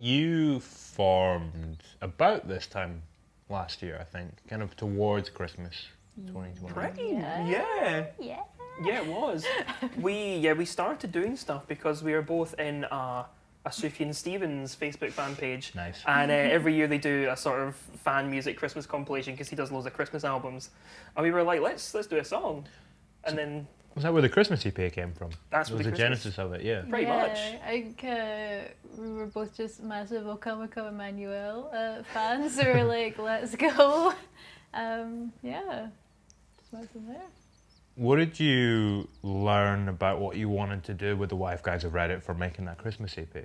You formed about this time last year, I think, kind of towards Christmas 2020. Pretty, Yeah. yeah. Yeah. Yeah, it was. We started doing stuff because we were both in a Sufjan Stevens Facebook fan page. Nice. And every year they do a sort of fan music Christmas compilation because he does loads of Christmas albums. And we were like, let's do a song. And then Was that where the Christmas EP came from? That's It where was the the Christmas- genesis of it, yeah. Pretty much. I think we were both just massive O Come, O Come Emmanuel fans, so we're like, let's go. Yeah, just went from there. What did you learn about what you wanted to do with the Wife Guys of Reddit for making that Christmas E EP?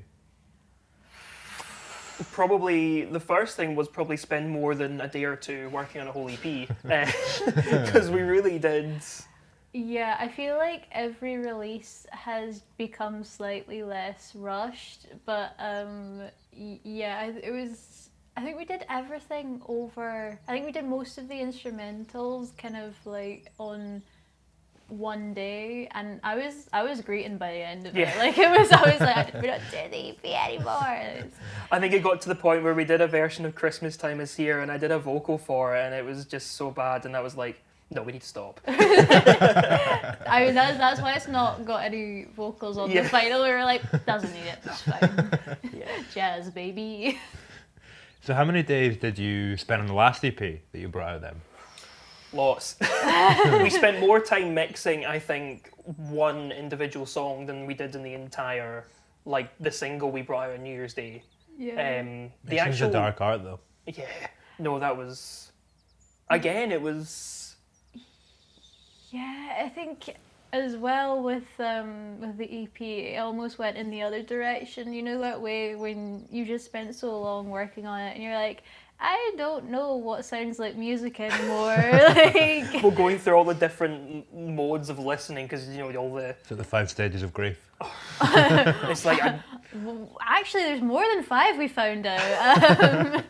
Probably the first thing was probably spend more than a day or two working on a whole EP. Because we really did. Yeah, I feel like every release has become slightly less rushed, but yeah, it was. I think we did everything over. I think we did most of the instrumentals kind of like on one day, and I was greeting by the end of it. Yeah. Like I was like, we don't do the EP anymore. It's- I think it got to the point where we did a version of Christmas Time Is Here and I did a vocal for it and it was just so bad and I was like, no, we need to stop. I mean, that's why it's not got any vocals on Yeah. the final. We were like, doesn't need it. It's fine. Yeah. Jazz, baby. So how many days did you spend on the last EP that you brought out then? Lots. We spent more time mixing, I think, one individual song than we did in the entire, like, the single we brought out on New Year's Day. Yeah. The It's actual... a dark art though. Yeah. No, that was... Again, it was... Yeah, I think as well with the EP, it almost went in the other direction. You know that way when you just spent so long working on it, and you're like, I don't know what sounds like music anymore. Like, Well, going through all the different modes of listening, because, you know, all the... So the 5 stages of grief. It's like... actually, there's more than 5 we found out.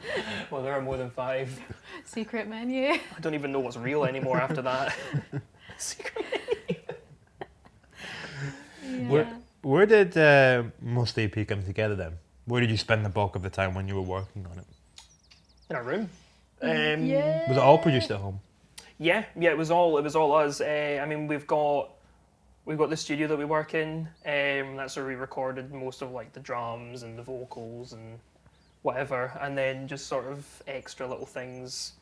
Well, there are more than 5. Secret menu. I don't even know what's real anymore after that. Secret Yeah. Where did most EP come together then? Where did you spend the bulk of the time when you were working on it? in our room. Yeah. Was it all produced at home? Yeah, it was all us. I mean, we've got the studio that we work in. That's where we recorded most of like the drums and the vocals and whatever, and then just sort of extra little things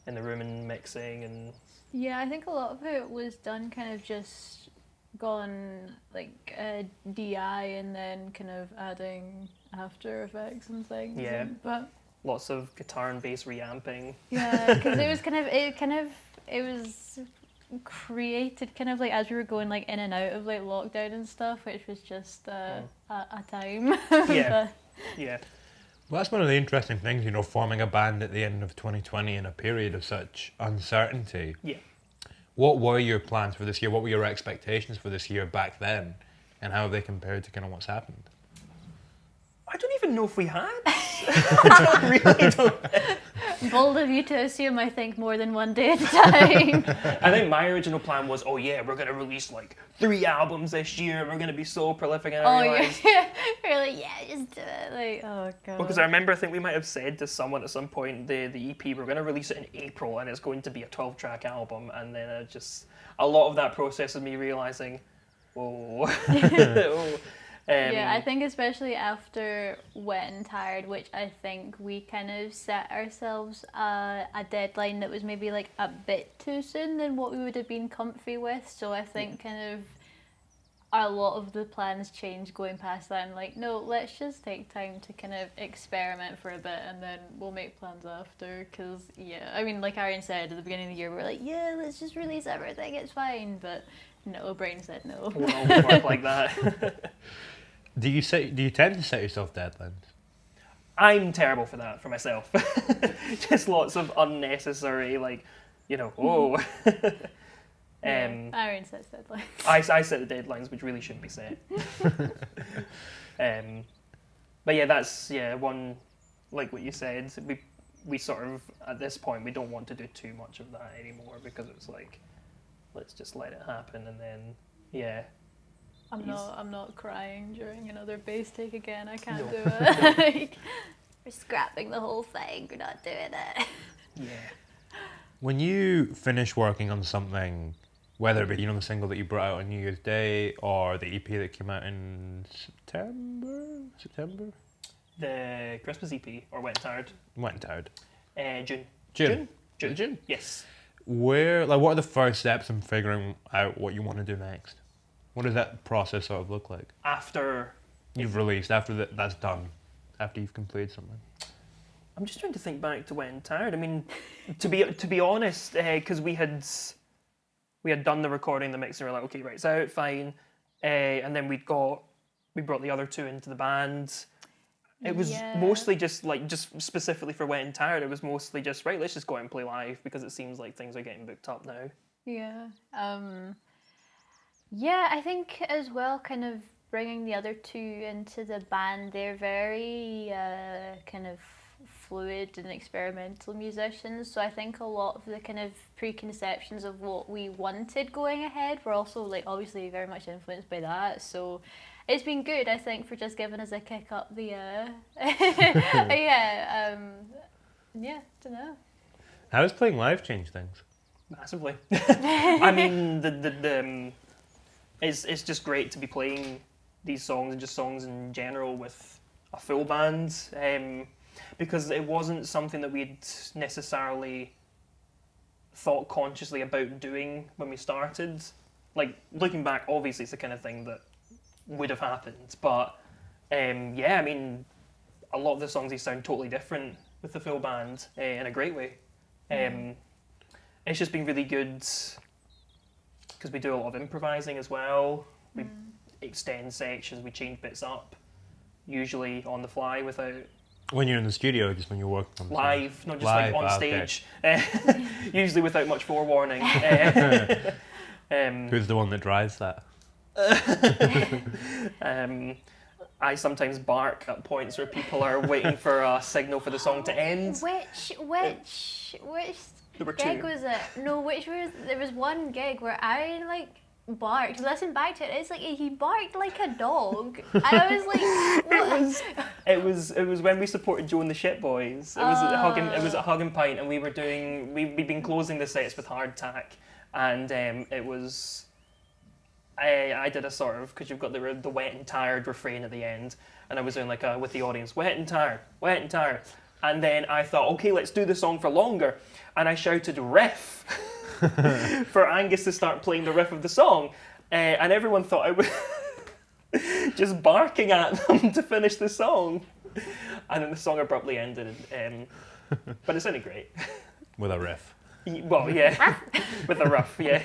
in the room and mixing and Yeah, I think a lot of it was done kind of just gone like DI and then kind of adding After Effects and things. Yeah. But lots of guitar and bass reamping. yeah, because it was created kind of like as we were going like in and out of like lockdown and stuff, which was just a time. Yeah. Yeah. Well, that's one of the interesting things, you know, forming a band at the end of 2020 in a period of such uncertainty. Yeah. What were your plans for this year? What were your expectations for this year back then? And how have they compared to kind of what's happened? I don't even know if we had. I really don't. Bold of you to assume I think more than one day at a time. I think my original plan was, oh yeah, we're gonna release like 3 albums this year. We're gonna be so prolific. And I realized, yeah. We're like, yeah, just do it. Like, oh god. because I remember, I think we might have said to someone at some point, the EP, we're going to release it in April and it's going to be a 12-track album. And then a lot of that process of me realising, whoa. Yeah, I think especially after Wet and Tired, which I think we kind of set ourselves a deadline that was maybe like a bit too soon than what we would have been comfy with. So I think kind of a lot of the plans changed going past that. I'm like, no, let's just take time to kind of experiment for a bit and then we'll make plans after. Because, yeah, I mean, like Arian said at the beginning of the year, we were like, yeah, let's just release everything, it's fine. But no, Brain said no. It won't always work like that. Do you tend to set yourself deadlines? I'm terrible for that, for myself. Just lots of unnecessary, like, you know, whoa. Arian sets deadlines. I set the deadlines, which really shouldn't be set. But yeah, that's one, like what you said. We sort of at this point we don't want to do too much of that anymore because it's like, let's just let it happen and then I'm not crying during another bass take again. I can't No. do it. Like, we're scrapping the whole thing. We're not doing it. Yeah. When you finish working on something, whether it be the single that you brought out on New Year's Day or the EP that came out in September, The Christmas EP, or Wet and Tired? Wet and Tired. June. June. Yes. What are the first steps in figuring out what you want to do next? What does that process sort of look like? After You've released, after that's done, after you've completed something. I'm just trying to think back to Wet and Tired. I mean, to be honest, because we had done the recording, the mix, and we were like, okay, right, it's out, fine. And then we brought the other two into the band. It was mostly just specifically for Wet and Tired. It was mostly just, right, let's just go out and play live because it seems like things are getting booked up now. Yeah. Yeah, I think as well, kind of bringing the other two into the band, they're very kind of fluid and experimental musicians. So I think a lot of the kind of preconceptions of what we wanted going ahead were also like obviously very much influenced by that. So it's been good, I think, for just giving us a kick up the yeah, don't know. How does playing live change things? Massively. I mean, it's just great to be playing these songs and just songs in general with a full band, because it wasn't something that we'd necessarily thought consciously about doing when we started. Like, looking back, obviously it's the kind of thing that would have happened, but yeah, I mean, a lot of the songs, they sound totally different with the full band in a great way. It's just been really good because we do a lot of improvising as well. We extend sections, we change bits up, usually on the fly without... When you're in the studio, just when you're working on live, something? not just like on stage. Usually without much forewarning. Who's the one that drives that? I sometimes bark at points where people are waiting for a signal for the song to end. Which There were gig two. was it? No, there was one gig where I like barked. Listen back to it. It's like he barked like a dog. I was like, what? It was when we supported Joe and the Shit Boys. It was at Hug and Pint, and we'd been closing the sets with Hardtack, and it was. I did a sort of, because you've got the Wet and Tired refrain at the end, and I was doing like with the audience, wet and tired, and then I thought, okay, let's do the song for longer, and I shouted riff for Angus to start playing the riff of the song, and everyone thought I was just barking at them to finish the song, and then the song abruptly ended, but it sounded great. With a riff. Well, yeah, with a riff, yeah.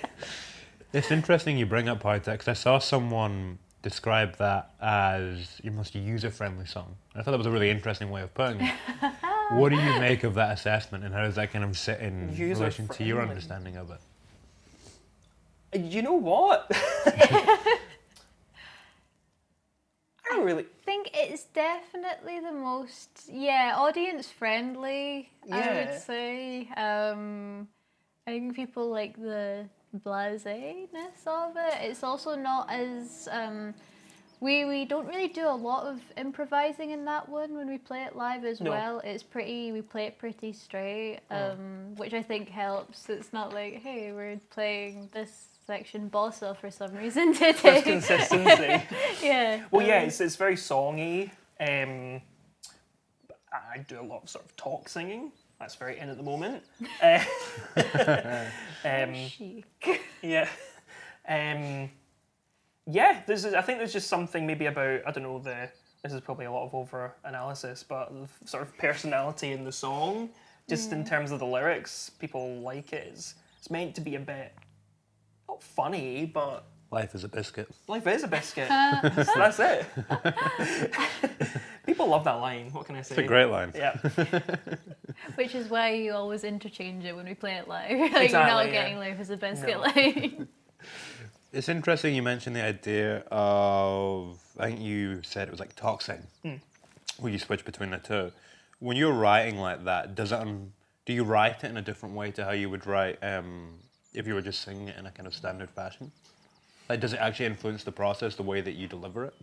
It's interesting you bring up Poetics. I saw someone describe that as your most user-friendly song. I thought that was a really interesting way of putting it. What do you make of that assessment, and how does that kind of sit in relation to your understanding of it? You know what? I don't really... I think it's definitely the most, audience-friendly, I would say. I think people like the blasé-ness of it. It's also not as we don't really do a lot of improvising in that one when we play it live as well. We play it pretty straight, which I think helps. It's not like, hey, we're playing this section bossa for some reason today. There's consistency. Yeah. Well, yeah, it's very songy. I do a lot of sort of talk singing. That's very in at the moment. Chic. Yeah. Yeah, I think there's just something maybe about, I don't know, this is probably a lot of over-analysis, but the sort of personality in the song, just in terms of the lyrics, people like it. It's meant to be a bit, not funny, but... Life is a biscuit. Life is a biscuit. So that's it. People love that line, what can I say? It's a great line. Yeah. Which is why you always interchange it when we play it live. Exactly, you're not getting life as a biscuit line. It's interesting you mentioned the idea of, I think you said it was like talk sing, where you switch between the two. When you're writing like that, do you write it in a different way to how you would write if you were just singing it in a kind of standard fashion? Like, does it actually influence the process, the way that you deliver it?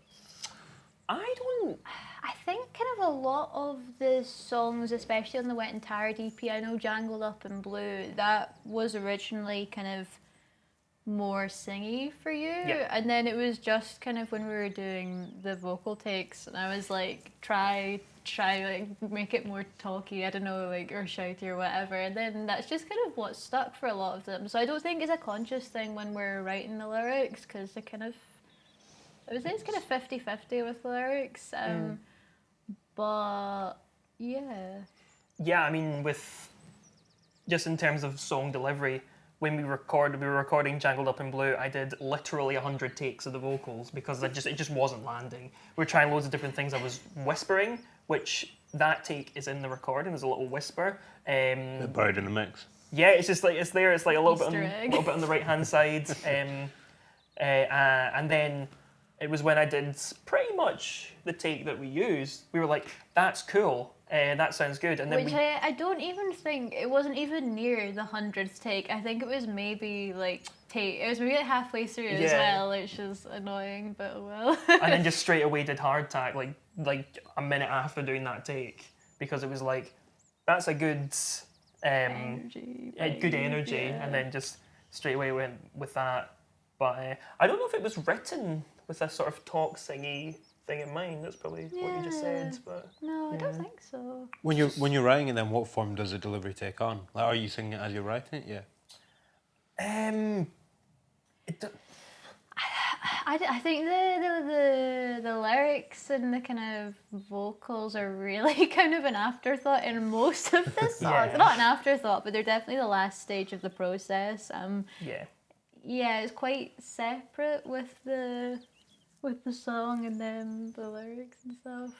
I don't. I think kind of a lot of the songs, especially on the Wet and Tired EP, I know Jangled Up in Blue, that was originally kind of more singy for you. Yeah. And then it was just kind of when we were doing the vocal takes, and I was like, try like make it more talky, I don't know, like, or shouty or whatever. And then that's just kind of what stuck for a lot of them. So I don't think it's a conscious thing when we're writing the lyrics, because they kind of, I would say it's kind of 50-50 with the lyrics. But yeah. Yeah, I mean, with just in terms of song delivery, when we were recording Jangled Up in Blue, I did literally 100 takes of the vocals because it just wasn't landing. We were trying loads of different things. I was whispering, which that take is in the recording. There's a little whisper. They're buried in the mix. Yeah, it's just like it's there. It's like a little Easter egg. bit on the right hand side. And then it was when I did pretty much the take that we used. We were like, "That's cool. That sounds good." And then Which I don't even think, it wasn't even near the 100th take. I think it was maybe like it was maybe like halfway through as well, which is annoying, but oh well. and then just straight away did hard tack like a minute after doing that take, because it was like, that's a good Energy, good energy, yeah. and then just straight away went with that. But I don't know if it was written with a sort of talk singy thing in mind. That's probably what you just said. But No, I don't think so. When you're writing it, then what form does the delivery take on? Like, are you singing it as you're writing it? Yeah. I think the lyrics and the kind of vocals are really kind of an afterthought in most of the songs. Yeah. Not an afterthought, but they're definitely the last stage of the process. Yeah. It's quite separate with the song and then the lyrics and stuff.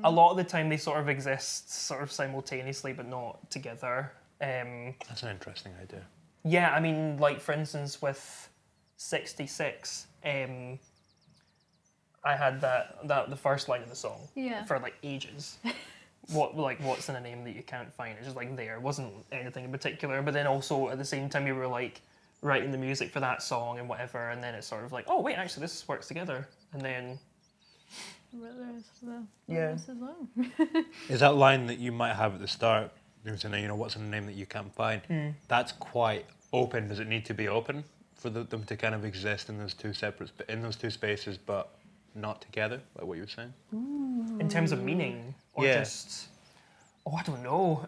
A lot of the time they sort of exist sort of simultaneously, but not together. That's an interesting idea. Yeah, I mean, like for instance with 66, I had the first line of the song for like ages. What's in a name that you can't find? It's just like there. It wasn't anything in particular, but then also at the same time you were like writing the music for that song and whatever, and then it's sort of like, oh wait, actually this works together, and then The rest is long. Is that line that you might have at the start, you're saying, you know, what's in a name that you can't find? That's quite open. Does it need to be open for them to kind of exist in those two spaces, but not together, like what you were saying? in terms of meaning, or Yeah. just, I don't know.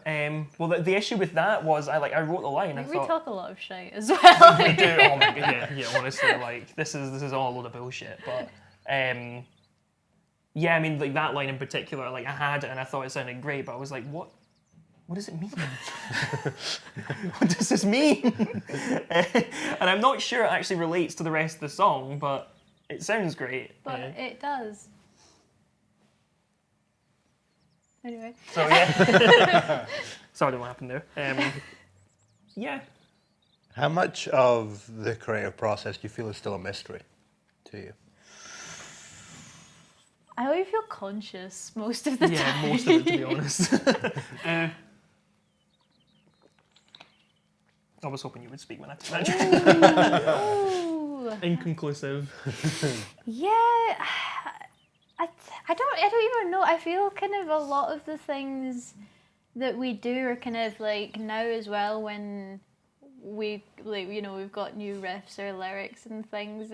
Well, the issue with that was I wrote the line. I We thought talk a lot of shit as well. we do. Oh my god, yeah. Honestly, like this is all a load of bullshit. But yeah, I mean, like that line in particular, like I had it and I thought it sounded great, but I was like, what does it mean? What does this mean? And I'm not sure it actually relates to the rest of the song, but it sounds great. But it does. Anyway. So yeah. Sorry, what happened there. Yeah. How much of the creative process do you feel is still a mystery to you? I always feel conscious most of the time. Yeah, most of it, to be honest. I was hoping you would speak when I took that. Ooh. Inconclusive. Yeah, I don't even know. I feel kind of a lot of the things that we do are kind of like now as well, when we we've got new riffs or lyrics and things.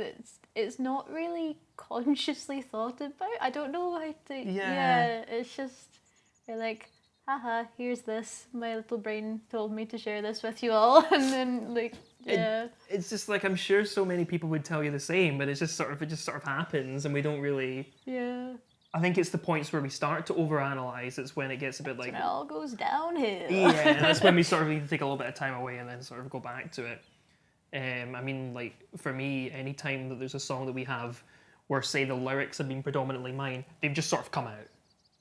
It's not really consciously thought about. I don't know how to. Yeah, it's just we're like, haha, here's this. My little brain told me to share this with you all, and then like. Yeah. It's just like, I'm sure so many people would tell you the same, but it just sort of happens, and we don't really. Yeah. I think it's the points where we start to overanalyze. It's when it gets a bit like. When it all goes downhill. Yeah, that's when we sort of need to take a little bit of time away and then sort of go back to it. I mean, like for me, any time that there's a song that we have where, say, the lyrics have been predominantly mine, they've just sort of come out,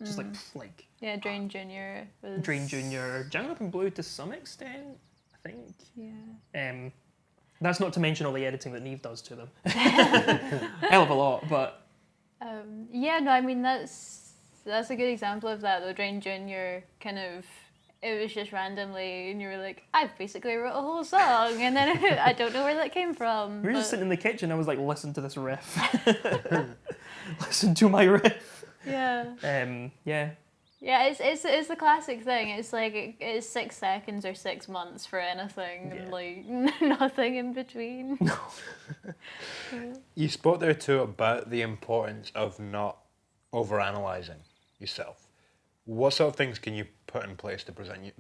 just like. Yeah, Drain Junior. Drain Junior, Jangled Up in Blue to some extent, I think. Yeah. That's not to mention all the editing that Neve does to them. Hell of a lot, but. Yeah, no, I mean that's a good example of that though. Drain Junior kind of it was just randomly, and you were like, I basically wrote a whole song, and then I don't know where that came from. We were just sitting in the kitchen. I was like, listen to this riff. Listen to my riff. Yeah. Yeah. Yeah, it's the classic thing. It's like it's 6 seconds or 6 months for anything, and like nothing in between. No. You spoke there too about the importance of not overanalyzing yourself. What sort of things can you put in place to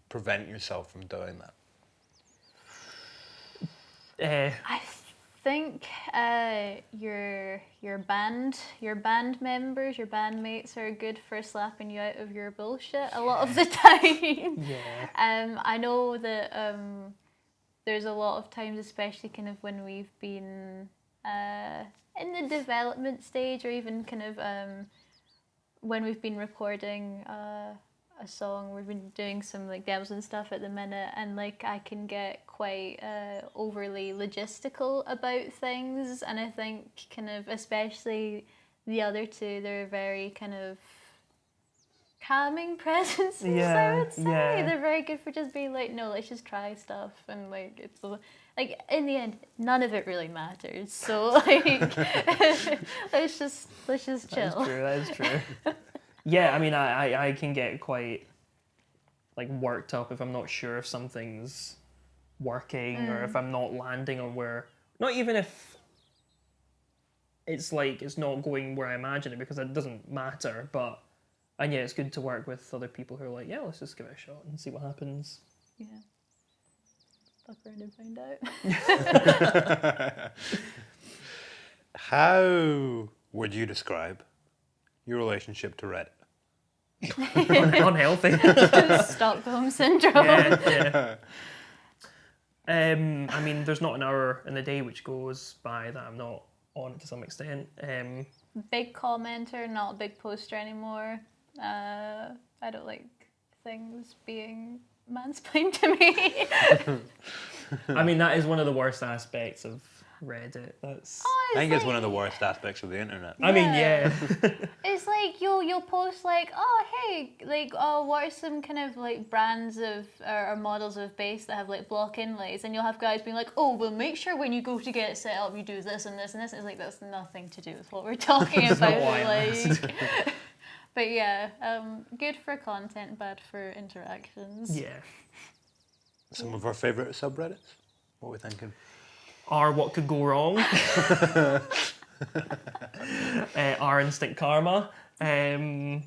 prevent yourself from doing that? I think your band members, your bandmates are good for slapping you out of your bullshit a lot of the time. Yeah. I know that there's a lot of times, especially kind of when we've been in the development stage, or even kind of when we've been recording a song, we've been doing some like demos and stuff at the minute, and like I can get quite overly logistical about things, and I think kind of especially the other two, they're very kind of calming presences, I would say. Yeah. They're very good for just being like, no, let's just try stuff, and like it's like in the end none of it really matters, so like let's just chill. That is true. Yeah, I mean, I can get quite like worked up if I'm not sure if something's working, or if I'm not landing on where, not even if it's like it's not going where I imagine it, because it doesn't matter, but and yeah, it's good to work with other people who are like, yeah, let's just give it a shot and see what happens. Yeah. Fuck around and find out. How would you describe your relationship to Reddit? Unhealthy. Stockholm syndrome. Yeah. I mean, there's not an hour in the day which goes by that I'm not on it to some extent. Big commenter, not a big poster anymore. I don't like things being mansplained to me. I mean, that is one of the worst aspects of Reddit. That's. I think it's one of the worst aspects of the internet. I mean, yeah. It's like you'll post like, oh hey, like, oh, what are some kind of like brands of or models of bass that have like block inlays, and you'll have guys being like, oh, well, make sure when you go to get it set up you do this and this and this. It's like, that's nothing to do with what we're talking That's not about. why I asked. But yeah, good for content, bad for interactions. Yeah. Some of our favourite subreddits? What are we thinking? Are what could go wrong? Our instant karma. KG.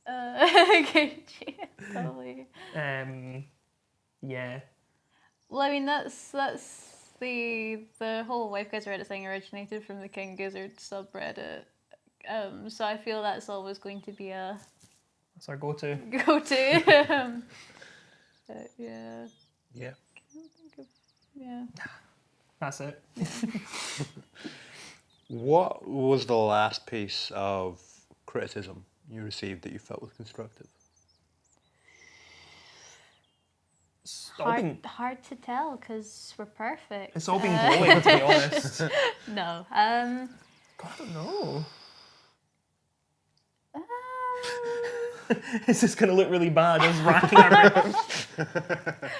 KG, probably. Yeah. Well, I mean, that's the whole Wife Guys Reddit thing originated from the King Gizzard subreddit. So I feel that's always going to be a That's our go-to. But yeah. Yeah. Can't think of, yeah. That's it. What was the last piece of criticism you received that you felt was constructive? Hard to tell because we're perfect. It's all been glowing, to be honest. No. God, I don't know. It's just going to look really bad. I was racking around.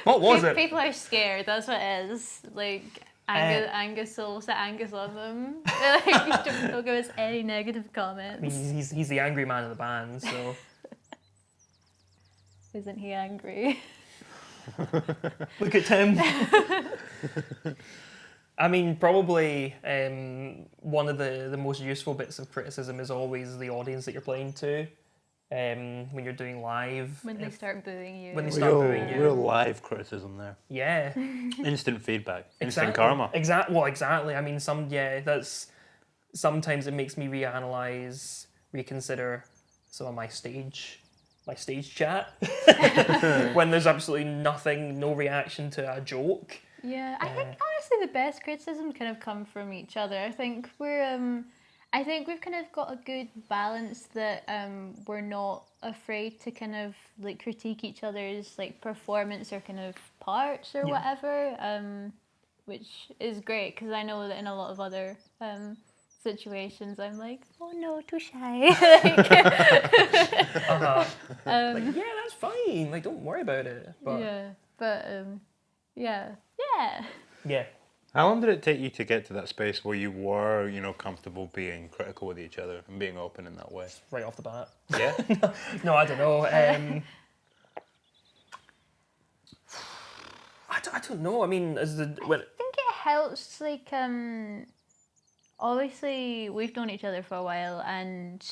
What was it? People are scared. That's what it is. Like Angus will set Angus on them. Like, don't give us any negative comments. I mean, he's the angry man of the band, so. Isn't he angry? Look at Tim. I mean, probably one of the most useful bits of criticism is always the audience that you're playing to. When you're doing live. When they start booing you. When they start booing you. Real live criticism there. Yeah. Instant feedback. Instant Exactly. karma. Exactly. I mean, that's sometimes it makes me reanalyze, reconsider some of my stage chat when there's absolutely nothing, no reaction to a joke. Yeah, I think honestly the best criticism kind of come from each other. I think we've kind of got a good balance that we're not afraid to kind of like critique each other's like performance or kind of parts or whatever, which is great because I know that in a lot of other situations I'm like, oh no, too shy. Like, yeah, that's fine. Like, don't worry about it. But yeah. yeah. How long did it take you to get to that space where you were, comfortable being critical with each other and being open in that way? Right off the bat. Yeah? No, I don't know. I don't know. I mean, I think it helps, like, obviously we've known each other for a while and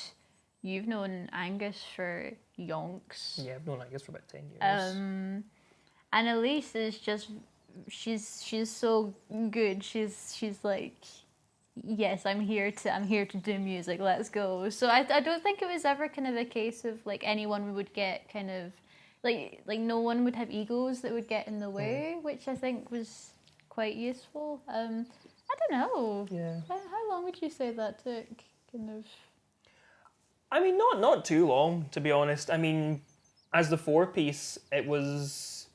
you've known Angus for yonks. Yeah, I've known Angus for about 10 years. And Elise is just, she's so good. She's like, yes, I'm here to do music. Let's go. So I don't think it was ever kind of a case of like anyone would get kind of like no one would have egos that would get in the way, which I think was quite useful. I don't know. Yeah. How long would you say that took? Kind of. I mean, not too long, to be honest. I mean, as the 4-piece, it was,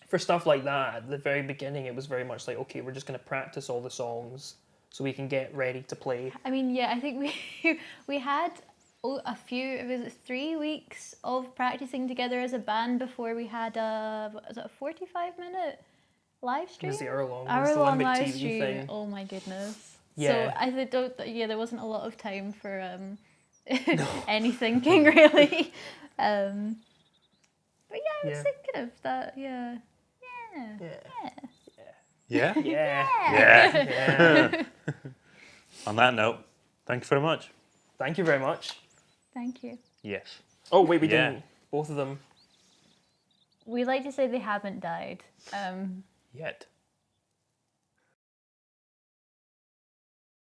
for stuff like that, at the very beginning, it was very much like, okay, we're just going to practice all the songs so we can get ready to play. I mean, yeah, I think we had a few, it was 3 weeks of practicing together as a band before we had was it a 45-minute live stream? It was the hour-long Hour-long live TV stream. thing. Oh my goodness. Yeah. So I don't, there wasn't a lot of time for any thinking really. But yeah, I was thinking of that. Yeah. Yeah? Yeah. Yeah. On that note, thank you very much. Thank you very much. Thank you. Yes. Oh, wait, we didn't. Both of them. We like to say they haven't died. Yet.